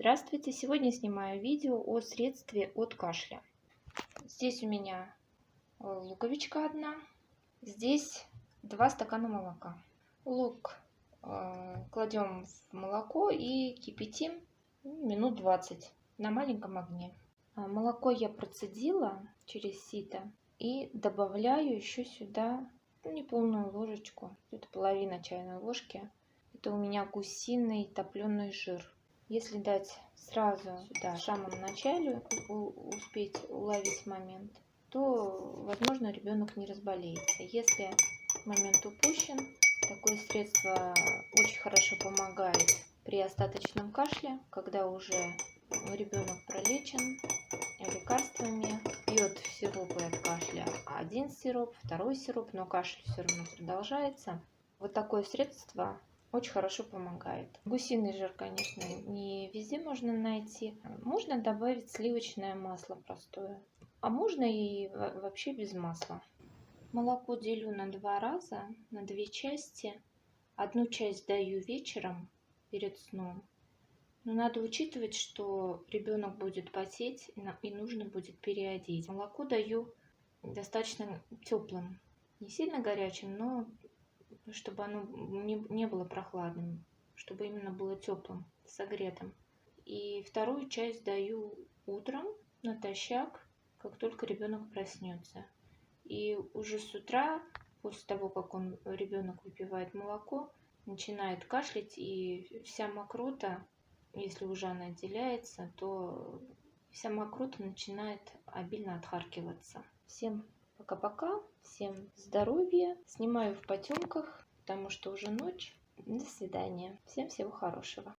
Здравствуйте! Сегодня снимаю видео о средстве от кашля. Здесь у меня луковичка одна, здесь 2 стакана молока. Лук кладем в молоко и кипятим минут 20 на маленьком огне. Молоко я процедила через сито и добавляю еще сюда неполную ложечку, это половина чайной ложки. Это у меня гусиный топленый жир. Если дать сразу сюда, в самом начале, успеть уловить момент, то, возможно, ребенок не разболеется. Если момент упущен, такое средство очень хорошо помогает при остаточном кашле, когда уже ребенок пролечен лекарствами, пьет сиропы от кашля, один сироп, второй сироп, но кашель все равно продолжается. Вот такое средство очень хорошо помогает. Гусиный жир, конечно, не везде можно найти. Можно добавить сливочное масло простое, а можно и вообще без масла. Молоко делю на 2 раза, на 2 части. Одну часть даю вечером перед сном. Но надо учитывать, что ребенок будет потеть и нужно будет переодеть. Молоко даю достаточно теплым, не сильно горячим, но чтобы оно не было прохладным, чтобы именно было теплым, согретым. И вторую часть даю утром натощак, как только ребенок проснется. И уже с утра, после того, как ребенок выпивает молоко, начинает кашлять, и вся мокрота, если уже она отделяется, то вся мокрота начинает обильно отхаркиваться. Всем пока-пока, всем здоровья. Снимаю в потемках, потому что уже ночь. До свидания. Всем всего хорошего.